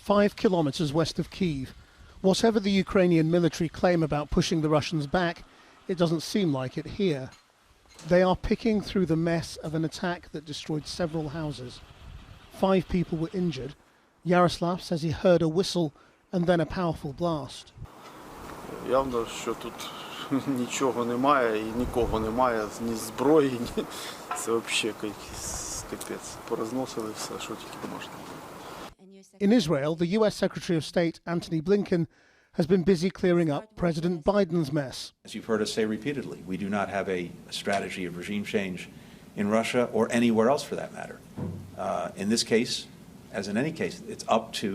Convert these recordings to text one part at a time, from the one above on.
5 kilometers west of Kyiv. Whatever the Ukrainian military claim about pushing the Russians back, it doesn't seem like it here. They are picking through the mess of an attack that destroyed several houses. 5 people were injured. Yaroslav says he heard a whistle and then a powerful blast. Явно, що тут нічого немає і нікого немає, ні зброї, ні. Це взагалі капець. Порозносили все, що тільки можна. In Israel, the US Secretary of State Antony Blinken has been busy clearing up President Biden's mess. As you've heard us say repeatedly, we do not have a strategy of regime change in Russia or anywhere else for that matter. In this case, as in any case, it's up to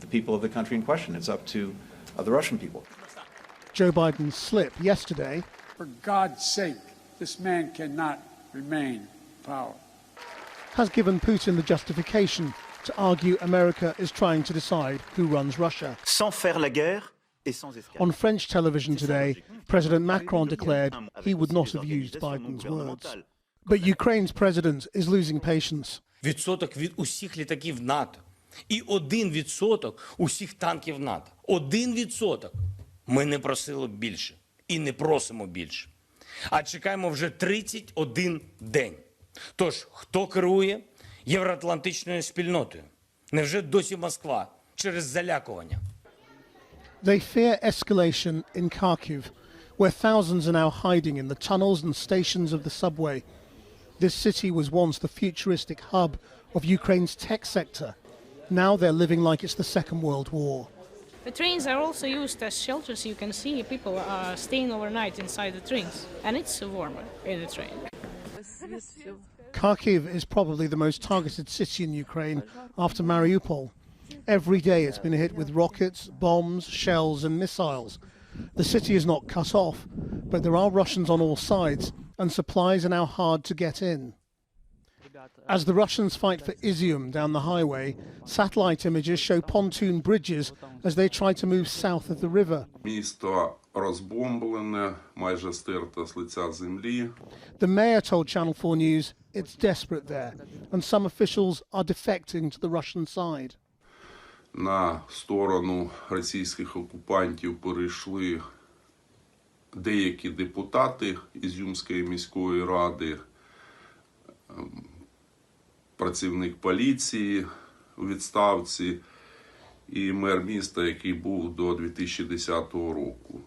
the people of the country in question. It's up to the Russian people. Joe Biden's slip yesterday, for God's sake, this man cannot remain in power, has given Putin the justification to argue America is trying to decide who runs Russia. Sans faire la guerre et sans escalade. On French television today, President Macron declared he would not have used Biden's words. But Ukraine's president is losing patience. Відсоток від усіх літаків НАТО і 1% усіх танків НАТО. 1%. Ми не просили більше і не просимо більше. А чекаємо вже 31 день. Тож, хто керує євроатлантичною спільнотою? Невже досі Москва через залякування? They fear escalation in Kharkiv, where thousands are now hiding in the tunnels and stations of the subway. This city was once the futuristic hub of Ukraine's tech sector. Now they're living like it's the Second World War. The trains are also used as shelters. You can see people are staying overnight inside the trains, and it's warmer in the train. Kharkiv is probably the most targeted city in Ukraine after Mariupol. Every day it's been hit with rockets, bombs, shells and missiles. The city is not cut off, but there are Russians on all sides, and supplies are now hard to get in. As the Russians fight for Izium down the highway, satellite images show pontoon bridges as they try to move south of the river. Місто розбомблене, майже стерте з лиця землі. The mayor told Channel 4 News it's desperate there, and some officials are defecting to the Russian side. На сторону російських окупантів перейшли деякі депутати Ізюмської міської ради, працівник поліції у відставці і мер міста, який був до 2010 року.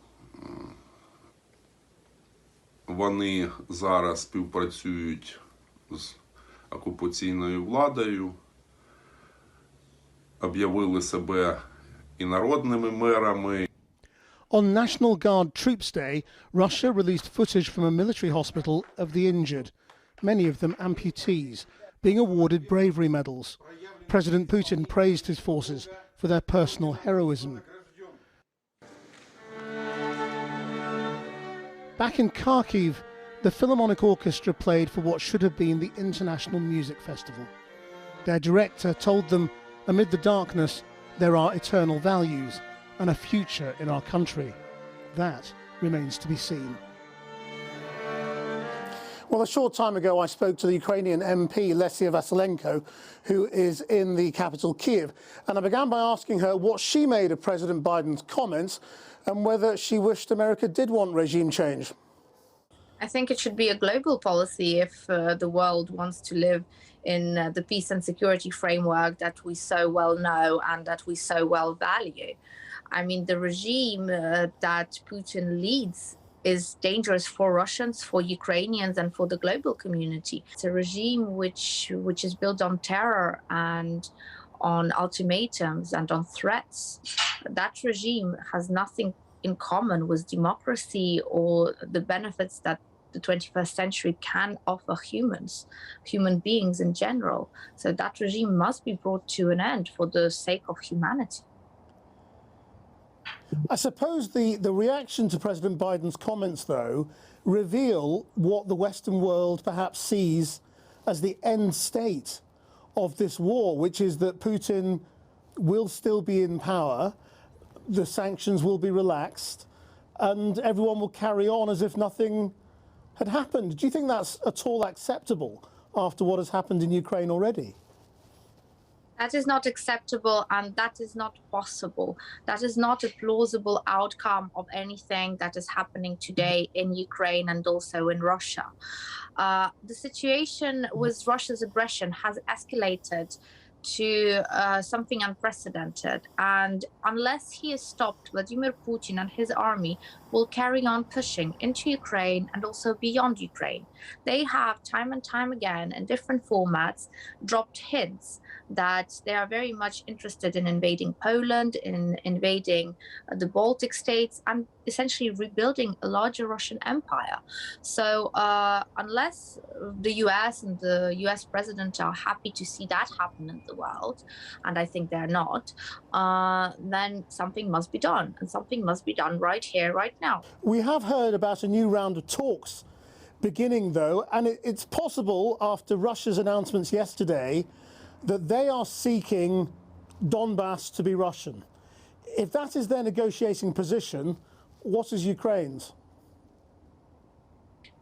Вони зараз співпрацюють з окупаційною владою, об'явили себе і народними мерами. On National Guard Troops Day, Russia released footage from a military hospital of the injured, many of them amputees, being awarded bravery medals. President Putin praised his forces for their personal heroism. Back in Kharkiv, the Philharmonic Orchestra played for what should have been the International Music Festival. Their director told them, amid the darkness, there are eternal values and a future in our country. That remains to be seen. Well, a short time ago, I spoke to the Ukrainian MP, Lesia Vasylenko, who is in the capital, Kyiv. And I began by asking her what she made of President Biden's comments and whether she wished America did want regime change. I think it should be a global policy if the world wants to live in the peace and security framework that we so well know and that we so well value. I mean, the regime that Putin leads is dangerous for Russians, for Ukrainians, and for the global community. It's a regime which is built on terror and on ultimatums and on threats. That regime has nothing in common with democracy or the benefits that the 21st century can offer human beings in general. So that regime must be brought to an end for the sake of humanity. I suppose the reaction to President Biden's comments, though, reveal what the Western world perhaps sees as the end state of this war, which is that Putin will still be in power, the sanctions will be relaxed, and everyone will carry on as if nothing had happened. Do you think that's at all acceptable after what has happened in Ukraine already? That is not acceptable, and that is not possible. That is not a plausible outcome of anything that is happening today in Ukraine and also in Russia. The situation with Russia's aggression has escalated to something unprecedented. And unless he is stopped, Vladimir Putin and his army will carry on pushing into Ukraine and also beyond Ukraine. They have time and time again in different formats dropped hints that they are very much interested in invading Poland, in invading the Baltic states, and essentially rebuilding a larger Russian empire. So unless the US and the US president are happy to see that happen in the world, and I think they're not, then something must be done, and something must be done right here, right now. We have heard about a new round of talks beginning, though, and it's possible after Russia's announcements yesterday that they are seeking Donbass to be Russian. If that is their negotiating position, what is Ukraine's?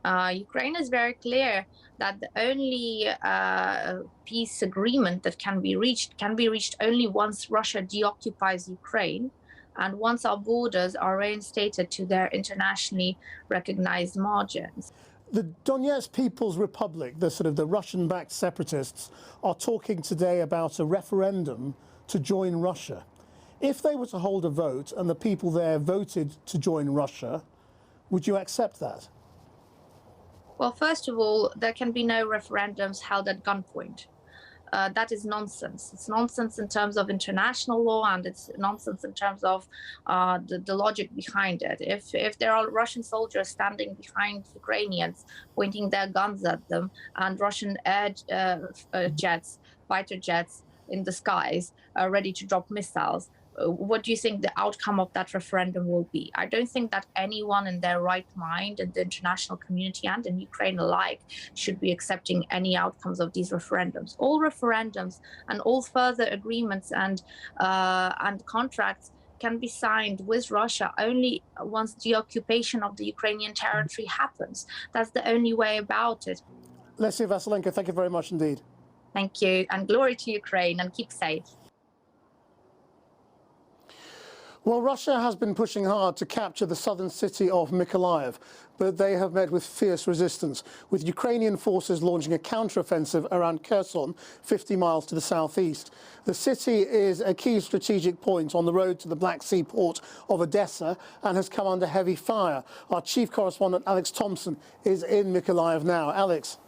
Ukraine is very clear that the only peace agreement that can be reached only once Russia deoccupies Ukraine and once our borders are reinstated to their internationally recognized margins. The Donetsk People's Republic, the Russian-backed separatists, are talking today about a referendum to join Russia. If they were to hold a vote and the people there voted to join Russia, would you accept that? Well, first of all, there can be no referendums held at gunpoint. That is nonsense. It's nonsense in terms of international law, and it's nonsense in terms of the logic behind it. If there are Russian soldiers standing behind Ukrainians, pointing their guns at them, and Russian air jets, fighter jets in the skies, ready to drop missiles, what do you think the outcome of that referendum will be? I don't think that anyone in their right mind in the international community and in Ukraine alike should be accepting any outcomes of these referendums. All referendums and all further agreements and contracts can be signed with Russia only once the occupation of the Ukrainian territory happens. That's the only way about it. Lesia Vasilenko, thank you very much indeed. Thank you, and glory to Ukraine, and keep safe. Well, Russia has been pushing hard to capture the southern city of Mykolaiv, but they have met with fierce resistance, with Ukrainian forces launching a counteroffensive around Kherson, 50 miles to the southeast. The city is a key strategic point on the road to the Black Sea port of Odessa and has come under heavy fire. Our chief correspondent, Alex Thompson, is in Mykolaiv now. Alex.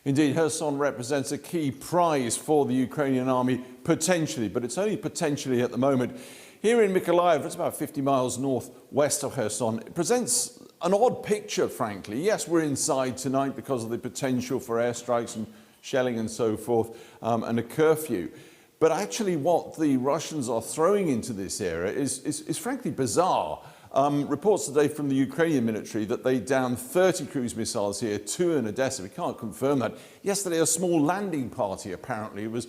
Indeed, Kherson represents a key prize for the Ukrainian army, potentially, but it's only potentially at the moment. Here in Mykolaiv, it's about 50 miles northwest of Kherson. It presents an odd picture, frankly. Yes, we're inside tonight because of the potential for airstrikes and shelling and so forth, and a curfew. But actually what the Russians are throwing into this area is frankly bizarre. Reports today from the Ukrainian military that they downed 30 cruise missiles here, 2 in Odessa. We can't confirm that. Yesterday, a small landing party apparently was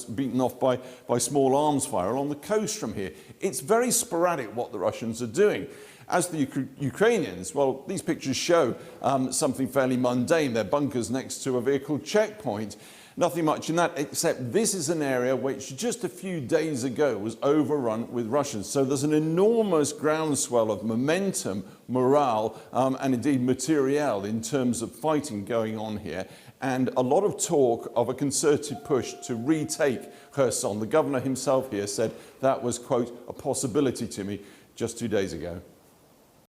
beaten off by small arms fire along the coast from here. It's very sporadic what the Russians are doing. As the Ukrainians, well, these pictures show something fairly mundane. They're bunkers next to a vehicle checkpoint. Nothing much in that, except this is an area which just a few days ago was overrun with Russians. So there's an enormous groundswell of momentum, morale, and indeed materiel in terms of fighting going on here. And a lot of talk of a concerted push to retake Kherson. The governor himself here said that was, quote, a possibility to me just 2 days ago.